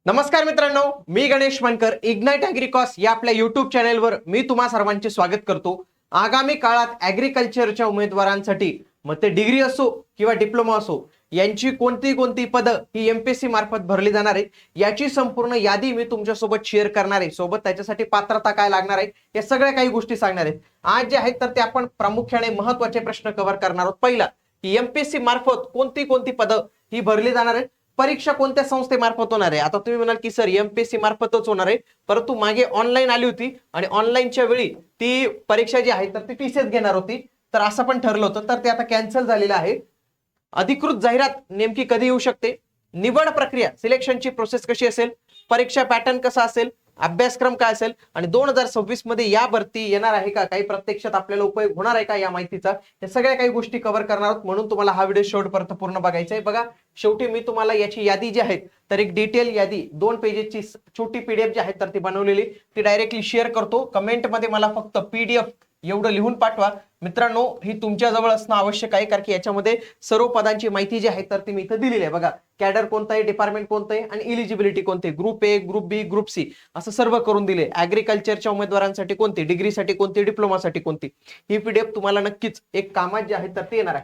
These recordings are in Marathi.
नमस्कार मित्रांनो, मी गणेश मानकर. इग्नाइट ॲग्रिकॉस या आपल्या युट्यूब चॅनेलवर मी तुम्हा सर्वांचे स्वागत करतो. आगामी काळात ॲग्रिकल्चरच्या उमेदवारांसाठी मग ते डिग्री असो किंवा डिप्लोमा असो, यांची कोणती कोणती पदं ही एमपीएससी मार्फत भरली जाणार आहे याची संपूर्ण यादी मी तुमच्यासोबत शेअर करणार आहे. सोबत त्याच्यासाठी पात्रता काय लागणार आहे या सगळ्या काही गोष्टी सांगणार आहेत. आज जे आहेत तर ते आपण प्रामुख्याने महत्त्वाचे प्रश्न कव्हर करणार आहोत. पहिला की एमपीएससी मार्फत कोणती कोणती पदं ही भरली जाणार आहेत, परीक्षा कोणत्या संस्थेमार्फत होणार आहे. आता तुम्ही म्हणाल की सर एमपीएससी मार्फतच होणार आहे, परंतु मागे ऑनलाईन आली होती आणि ऑनलाईनच्या वेळी ती परीक्षा जी आहे तर ती टीसीएस घेणार होती, तर असं पण ठरलं होतं, तर ते आता कॅन्सल झालेलं आहे. अधिकृत जाहिरात नेमकी कधी येऊ शकते, निवड प्रक्रिया सिलेक्शनची प्रोसेस कशी असेल, परीक्षा पॅटर्न कसा असेल, अभ्यासक्रम काय असेल आणि 2026 मध्ये या भरती येणार आहे का, काही प्रत्यक्षात आपल्याला उपयोग होणार आहे का या माहितीचा, या सगळ्या काही गोष्टी कव्हर करणार आहोत. म्हणून तुम्हाला हा व्हिडिओ शेवटपर्यंत पूर्ण बघायचा आहे. बघा, शेवटी मी तुम्हाला याची यादी जी आहे तर एक डिटेल यादी 2 पेजेसची छोटी पीडीएफ जी आहे तर ती बनवलेली ती डायरेक्टली शेअर करतो. कमेंटमध्ये मला फक्त पीडीएफ एवढं लिहून पाठवा. मित्रांनो, ही तुमच्या जवळ असणं आवश्यक आहे, कारण की याच्यामध्ये सर्व पदांची माहिती जी आहे तर ती मी इथं दिलेली आहे. बघा, कॅडर कोणतं आहे, डिपार्टमेंट कोणतं आहे आणि इलिजिबिलिटी कोणते, group A, group B, group C असं सर्व करून दिले. ऍग्रिकल्चरच्या उमेदवारांसाठी कोणती, डिग्रीसाठी कोणती, डिप्लोमासाठी कोणती, ही पीडीएफ तुम्हाला नक्कीच एक कामात जे आहे तर ते येणार आहे.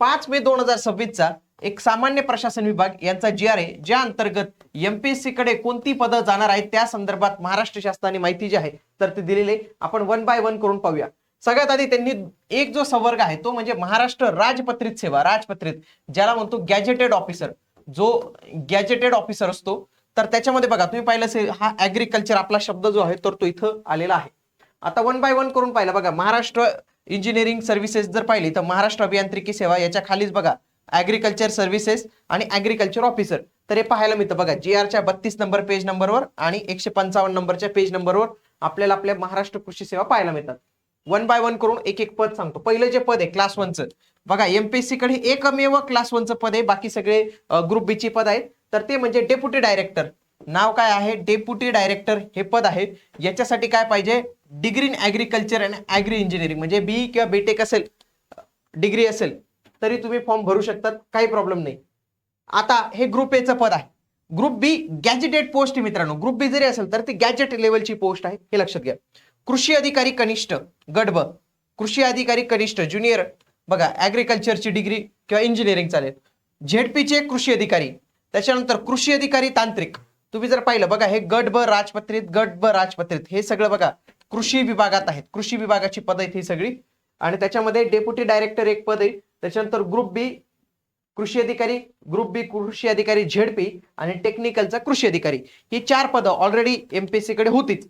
5 मे 2026 एक सामान्य प्रशासन विभाग यांचा GR आहे, ज्या अंतर्गत एमपीएससी कडे कोणती पदं जाणार आहेत त्या संदर्भात महाराष्ट्र शासनाने माहिती जी आहे तर ती दिलेली आहे. आपण वन बाय वन करून पाहूया. सगळ्यात आधी त्यांनी एक जो संवर्ग आहे तो म्हणजे महाराष्ट्र राजपत्रित सेवा, राजपत्रित ज्याला म्हणतो गॅजेटेड ऑफिसर, जो गॅजेटेड ऑफिसर असतो, तर त्याच्यामध्ये बघा तुम्ही पाहिलं असेल हा ऍग्रिकल्चर आपला शब्द जो आहे तर तो इथं आलेला आहे. आता वन बाय वन करून पाहिलं. बघा, महाराष्ट्र इंजिनिअरिंग सर्व्हिसेस जर पाहिली तर महाराष्ट्र अभियांत्रिकी सेवा, याच्या खालीच बघा ऍग्रिकल्चर सर्व्हिसेस आणि ऍग्रिकल्चर ऑफिसर, तर हे पाहायला मिळतं. बघा, GRच्या 32 नंबर पेज नंबरवर आणि 155 नंबरच्या पेज नंबरवर आपल्याला आपल्या महाराष्ट्र कृषी सेवा पाहायला मिळतात. वन बाय वन करून एक एक पद सांगतो. पहिलं जे पद आहे क्लास 1चं, बघा एमपीएससी कडे एकमेव क्लास 1चं पद आहे, बाकी सगळे ग्रुप बी ची पद आहेत, तर ते म्हणजे डेप्युटी डायरेक्टर. नाव काय आहे, डेप्युटी डायरेक्टर हे पद आहे. याच्यासाठी काय पाहिजे, degree in agriculture and agri engineering, म्हणजे बी किंवा बीटेक असेल, डिग्री असेल तरी तुम्ही फॉर्म भरू शकतात, काही प्रॉब्लेम नाही. आता हे ग्रुप ए चं पद आहे. ग्रुप बी गॅजेटेड पोस्ट आहे मित्रांनो. ग्रुप बी जरी असेल तर ती गॅजेट लेवलची पोस्ट आहे, हे लक्षात घ्या. कृषी अधिकारी कनिष्ठ गट ब, कृषी अधिकारी कनिष्ठ ज्युनियर, बघा ऍग्रिकल्चरची डिग्री किंवा इंजिनिअरिंग चालेल. झेडपीचे कृषी अधिकारी, त्याच्यानंतर कृषी अधिकारी तांत्रिक. तुम्ही जर पाहिलं बघा, हे गट ब राजपत्रित, गट ब राजपत्रित, हे सगळं बघा कृषी विभागात आहेत, कृषी विभागाची पद आहेत ही सगळी. आणि त्याच्यामध्ये डेप्युटी डायरेक्टर एक पद आहे. त्याच्यानंतर ग्रुप बी कृषी अधिकारी, ग्रुप बी कृषी अधिकारी झेडपी आणि टेक्निकलचा कृषी अधिकारी, ही 4 पदं ऑलरेडी एमपीएससी कडे होतीच.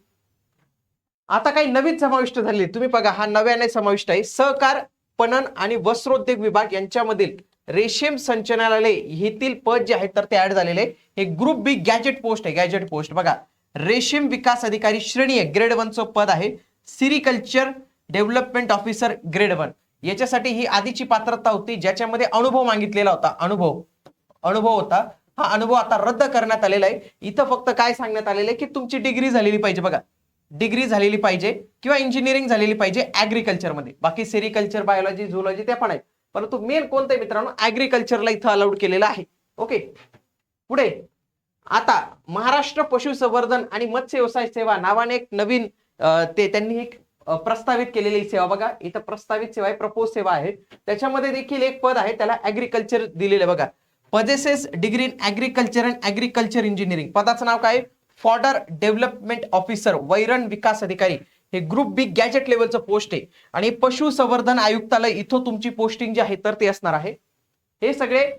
आता काही नवीन समाविष्ट झालेली, तुम्ही बघा हा नव्याने समाविष्ट आहे. सहकार, पणन आणि वस्त्रोद्योग विभाग यांच्यामधील रेशीम संचालनालय येथील पद जे आहे तर ते ऍड झालेले आहे. हे ग्रुप बी गॅजेट पोस्ट आहे, गॅजेट पोस्ट. बघा, रेशीम विकास अधिकारी श्रेणी आहे, ग्रेड 1 चं पद आहे. सिरिकल्चर डेव्हलपमेंट ऑफिसर ग्रेड 1, याच्यासाठी ही आधीची पात्रता होती, ज्याच्यामध्ये अनुभव मागितलेला होता, अनुभव होता. हा अनुभव आता रद्द करण्यात आलेला आहे. इथं फक्त काय सांगण्यात आलेलं आहे की तुमची डिग्री झालेली पाहिजे. बघा, डिग्री झालेली पाहिजे किंवा इंजिनिअरिंग झालेली पाहिजे ऍग्रिकल्चर मध्ये. बाकी सेरिकल्चर, बायोलॉजी, झुलॉजी त्या पण आहेत, परंतु मेन कोणतं आहे मित्रांनो, ऍग्रिकल्चरला इथं अलाउड केलेलं आहे. ओके, पुढे आता महाराष्ट्र पशुसंवर्धन आणि मत्स्य व्यवसाय सेवा नावाने एक नवीन ते त्यांनी एक प्रस्तावित केलेली सेवा. बघा, इथं प्रस्तावित सेवा आहे, प्रपोज सेवा आहे. त्याच्यामध्ये देखील एक पद आहे, त्याला ऍग्रिकल्चर दिलेलं आहे. बघा, possesses degree in agriculture and agriculture engineering, पदाचं नाव काय, फॉडर डेव्हलपमेंट ऑफिसर, वैरण विकास अधिकारी. हे ग्रुप बी गॅजेट लेवलचं पोस्ट आहे. आणि पशुसंवर्धन आयुक्तालय इथं तुमची पोस्टिंग जी आहे तर ते असणार आहे. हे सगळे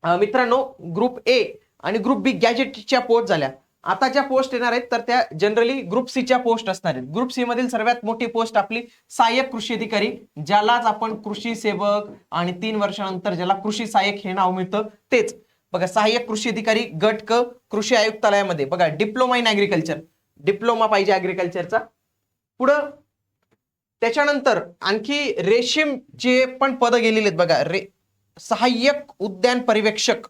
मित्रांनो ग्रुप ए आणि ग्रुप बी गॅजेटच्या पोस्ट झाल्या. आता ज्या पोस्ट येणार आहेत तर त्या जनरली ग्रुप सी च्या पोस्ट असणार आहेत. ग्रुप सी मधील सर्वात मोठी पोस्ट आपली सहाय्यक कृषी अधिकारी, ज्यालाच आपण कृषी सेवक आणि 3 वर्षानंतर ज्याला कृषी सहाय्यक हे नाव मिळतं तेच. बघा, सहाय्यक कृषी अधिकारी गट क कृषी आयुक्तालयामध्ये. बघा, डिप्लोमा इन ऍग्रिकल्चर, डिप्लोमा पाहिजे ऍग्रिकल्चरचा. पुढं त्याच्यानंतर आणखी रेशीमचे पण पद गेलेले आहेत. बघा, सहाय्यक उद्यान पर्यवेक्षक,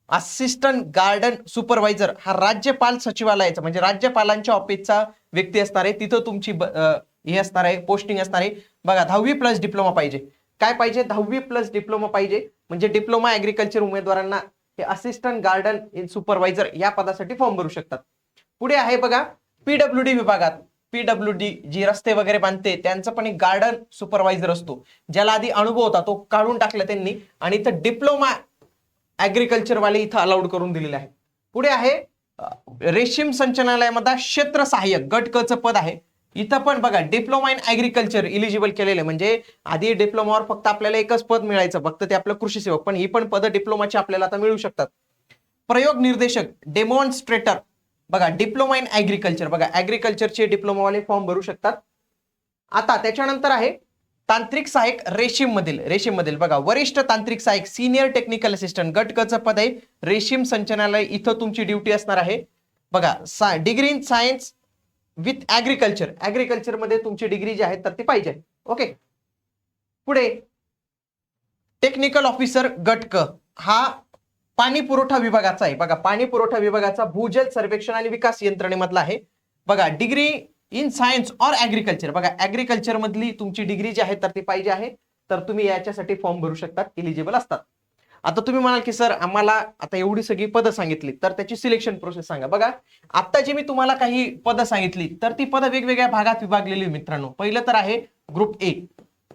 असिस्टंट गार्डन सुपरवायझर, हा राज्यपाल सचिवालयाचा म्हणजे राज्यपालांच्या ऑफिसचा व्यक्ती असणार आहे. तिथं तुमची हे असणार आहे, पोस्टिंग असणार आहे. बघा, 10वी प्लस डिप्लोमा पाहिजे. काय पाहिजे, 10वी प्लस डिप्लोमा पाहिजे, म्हणजे डिप्लोमा ऍग्रिकल्चर उमेदवारांना हे असिस्टंट गार्डन इन सुपरवायझर या पदासाठी फॉर्म भरू शकतात. पुढे आहे बघा पीडब्ल्यूडी विभागात, पीडब्ल्यूडी जी रस्ते वगैरे बांधते त्यांचं पण एक गार्डन सुपरवायझर असतो, ज्याला आधी अनुभव होता तो काढून टाकला त्यांनी आणि इथं डिप्लोमा ऍग्रिकल्चर वाले इथं अलाउड करून दिलेले आहे. पुढे आहे रेशीम संचालनालयामध्ये क्षेत्र सहाय्यक गट क चं पद आहे. इथं पण बघा डिप्लोमा इन ऍग्रिकल्चर इलिजिबल केलेले, म्हणजे आधी डिप्लोमावर फक्त आपल्याला एकच पद मिळायचं, फक्त ते आपलं कृषी सेवक, पण ही पण पद डिप्लोमाची आपल्याला आता मिळू शकतात. प्रयोग निर्देशक डेमॉन्स्ट्रेटर बघा डिप्लोमा इन ऍग्रिकल्चर, बघा ऍग्रिकल्चरचे डिप्लोमावाले फॉर्म भरू शकतात. आता त्याच्यानंतर आहे तांत्रिक सहाय्यक रेशीम मधील बघा वरिष्ठ तांत्रिक सहाय्यक सिनियर टेक्निकल असिस्टंट गट क चं पद आहे. रेशीम संचालनालय इथं तुमची ड्युटी असणार आहे. बघा degree in science with agriculture मध्ये तुमची डिग्री जी आहे तर ती पाहिजे. ओके. पुढे टेक्निकल ऑफिसर गट क हा पाणी पुरवठा विभागाचा आहे. बघा पाणी पुरवठा विभागाचा भूजल सर्वेक्षण आणि विकास यंत्रणेमधला आहे. बघा डिग्री इन सायन्स और ऍग्रिकल्चर, बघा ऍग्रिकल्चर मधली तुमची डिग्री जी आहे तर ती पाहिजे आहे, तर तुम्ही याच्यासाठी फॉर्म भरू शकतात, इलिजिबल असतात. आता तुम्ही म्हणाल की सर आम्हाला आता एवढी सगळी पदं सांगितली तर त्याची सिलेक्शन प्रोसेस सांगा. बघा आता जी मी तुम्हाला काही पदं सांगितली तर ती पदं वेगवेगळ्या भागात विभागलेली मित्रांनो. पहिलं तर आहे ग्रुप ए,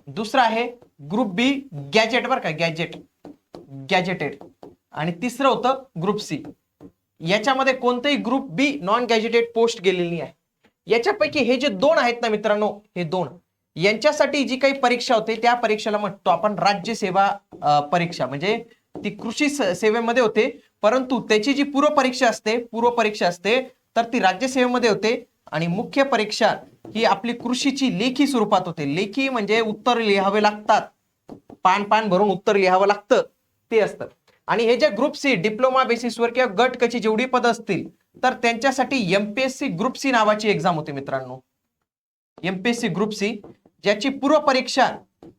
दुसरं आहे ग्रुप बी गॅजेट, बरं का गॅजेटेड, आणि तिसरं होतं ग्रुप सी. याच्यामध्ये कोणतेही group B non gazetted post गेलेली आहे. याच्यापैकी हे जे दोन आहेत ना मित्रांनो, हे दोन यांच्यासाठी जी काही परीक्षा होते त्या परीक्षेला म्हणतो आपण राज्यसेवा परीक्षा, म्हणजे ती कृषी सेवेमध्ये होते, परंतु त्याची जी पूर्व परीक्षा असते तर ती राज्यसेवेमध्ये होते. आणि मुख्य परीक्षा ही आपली कृषीची लेखी स्वरूपात होते. लेखी म्हणजे उत्तर लिहावे लागतात, पान भरून उत्तर लिहावं लागतं ते असतं. आणि हे जे ग्रुप सी डिप्लोमा बेसिसवर किंवा गट कची जेवढी पदं असतील तर त्यांच्यासाठी एमपीएससी ग्रुप सी नावाची एक्झाम होती मित्रांनो. एमपीएससी ग्रुप सी ज्याची पूर्व परीक्षा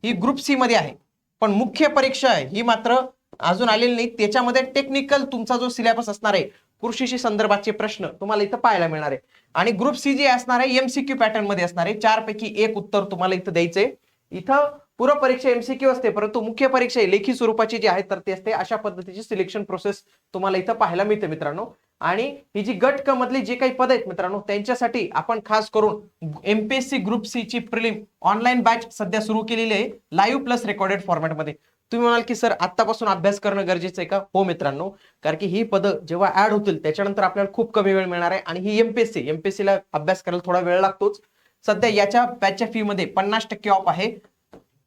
ही ग्रुप सी मध्ये आहे, पण मुख्य परीक्षा ही मात्र अजून आलेली नाही. त्याच्यामध्ये टेक्निकल तुमचा जो सिलेबस असणार आहे, कृषीशी संदर्भाचे प्रश्न तुम्हाला इथं पाहायला मिळणार आहे. आणि ग्रुप सी जे असणार आहे एमसीक्यू पॅटर्न मध्ये असणार आहे, 4 पैकी 1 उत्तर तुम्हाला इथं द्यायचंय. इथं पूर्व परीक्षा एमसीक्यू असते, परंतु मुख्य परीक्षा लेखी स्वरूपाची जी आहे तर ती असते. अशा पद्धतीची सिलेक्शन प्रोसेस तुम्हाला इथं पाहायला मिळते मित्रांनो. आणि ही जी गट क मधली जे काही पद आहेत मित्रांनो त्यांच्यासाठी आपण खास करून एमपीएससी ग्रुप सी ची प्रिलिम ऑनलाईन बॅच सध्या सुरू केलेली आहे, लाईव्ह प्लस रेकॉर्डेड फॉर्मॅटमध्ये. तुम्ही म्हणाल की सर आतापासून अभ्यास करणं गरजेचं आहे का? हो मित्रांनो, कारण की ही पदं जेव्हा ऍड होतील त्याच्यानंतर आपल्याला खूप कमी वेळ मिळणार आहे. आणि ही एमपीएससीला अभ्यास करायला थोडा वेळ लागतोच. सध्या याच्या बॅचच्या फी मध्ये 50% ऑफ आहे.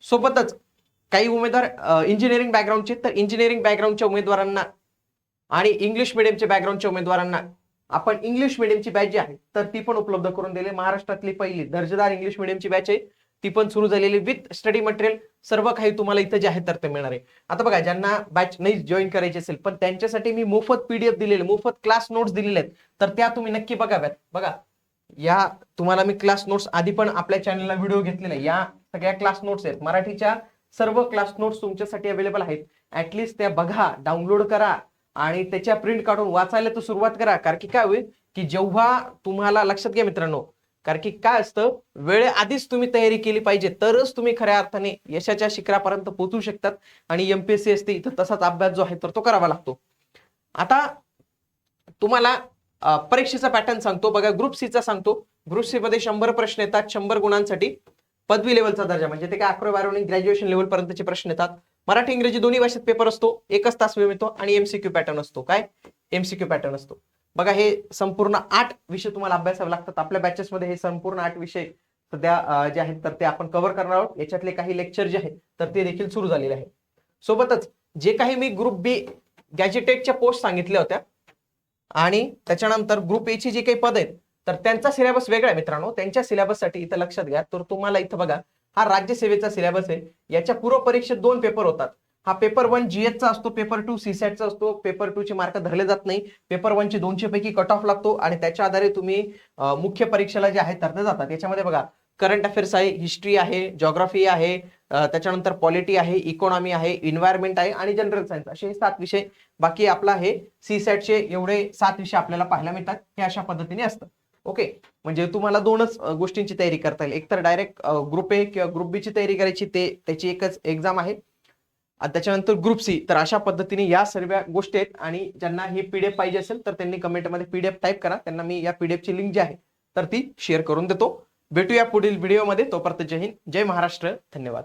सोबतच काही उमेदवार इंजिनिअरिंग बॅकग्राऊंडचे, तर इंजिनिअरिंग बॅकग्राऊंडच्या उमेदवारांना आणि इंग्लिश मिडियमच्या बॅकग्राऊंडच्या उमेदवारांना आपण इंग्लिश मिडियमची बॅच जी आहे तर ती पण उपलब्ध करून दिली. महाराष्ट्रातली पहिली दर्जेदार इंग्लिश मिडियमची बॅच आहे, ती पण सुरू झालेली विथ स्टडी मटेरियल, सर्व काही तुम्हाला इथं जे आहे तर ते मिळणार आहे. आता बघा ज्यांना बॅच नाही जॉईन करायची असेल पण त्यांच्यासाठी मी मोफत पीडीएफ दिलेले, मोफत क्लास नोट्स दिलेले आहेत, तर त्या तुम्ही नक्की बघाव्यात. बघा या तुम्हाला मी क्लास नोट्स आधी पण आपल्या चॅनलला व्हिडिओ घेतलेला आहे, या सगळ्या क्लास नोट्स आहेत, मराठीच्या सर्व क्लास नोट्स तुमच्यासाठी अवेलेबल आहेत. ऍटलीस्ट त्या बघा, डाउनलोड करा आणि त्याच्या प्रिंट काढून वाचायला तर सुरुवात करा. कारण की काय होईल की जेव्हा तुम्हाला लक्षात घ्या मित्रांनो, कारण की काय असतं वेळेआधीच तुम्ही तयारी केली पाहिजे तरच तुम्ही खऱ्या अर्थाने यशाच्या शिखरापर्यंत पोहोचू शकतात. आणि एमपीएससी असते इथं तसाच अभ्यास जो आहे तर तो करावा लागतो. आता तुम्हाला परीक्षेचा पॅटर्न सांगतो बघा. ग्रुप सी चा सांगतो. ग्रुप सी मध्ये 100 प्रश्न येतात, 100 गुणांसाठी. पदवी लेवलचा दर्जा म्हणजे ते काय 11वी 12वी ग्रॅज्युएशन लेवल पर्यंतचे प्रश्न येतात. मराठी इंग्रजी दोन्ही भाषेत पेपर असतो, 1च तास वेळ मिळतो आणि एमसीक्यू पॅटर्न असतो. काय एमसीक्यू पॅटर्न असतो. बघा हे संपूर्ण 8 विषय तुम्हाला अभ्यासावे लागतात. आपल्या बॅचेस मध्ये हे संपूर्ण 8 विषय सध्या जे आहेत तर ते आपण कव्हर करणार आहोत. याच्यातले काही लेक्चर जे आहेत तर ते देखील सुरू झालेले आहे. सोबतच जे काही मी ग्रुप बी गॅजेटेडच्या पोस्ट सांगितल्या होत्या आणि त्याच्यानंतर ग्रुप ए ची जी काही पद आहेत तर त्यांचा सिलेबस वेगळा आहे मित्रांनो. त्यांच्या सिलेबससाठी इथं लक्षात घ्या, तर तुम्हाला इथं बघा हा राज्यसेवेचा सिलेबस आहे. याच्या पूर्व परीक्षेत 2 पेपर होतात. हा पेपर 1 जीएस चा असतो, पेपर 2 सीसॅटचा असतो. पेपर 2 चे मार्क धरले जात नाही. पेपर 1 चे 200 पैकी कट ऑफ लागतो आणि त्याच्या आधारे तुम्ही मुख्य परीक्षेला जे आहे तर जातात. याच्यामध्ये बघा करंट अफेअर्स आहे, हिस्ट्री आहे, जॉग्राफी आहे, त्याच्यानंतर पॉलिटी आहे, इकॉनॉमी आहे, एन्व्हायरमेंट आहे आणि जनरल सायन्स, असे 7 विषय. बाकी आपला हे सीसॅटचे एवढे 7 विषय आपल्याला पाहायला मिळतात. हे अशा पद्धतीने असतं. ओके, म्हणजे तुम्हाला 2च गोष्टींची तयारी करता येईल. एक तर डायरेक्ट ग्रुप ए किंवा ग्रुप बी ची तयारी करायची, ते त्याची एकच एक्झाम आहे. त्याच्यानंतर ग्रुप सी. तर अशा पद्धतीने या सर्व गोष्टी आहेत आणि ज्यांना हे पीडीएफ पाहिजे असेल तर त्यांनी कमेंटमध्ये पीडीएफ टाईप करा, त्यांना मी या पीडीएफची लिंक जी आहे तर ती शेअर करून देतो. भेटूया पुढील व्हिडिओमध्ये. तोपर्यंत जय हिंद, जय महाराष्ट्र, धन्यवाद.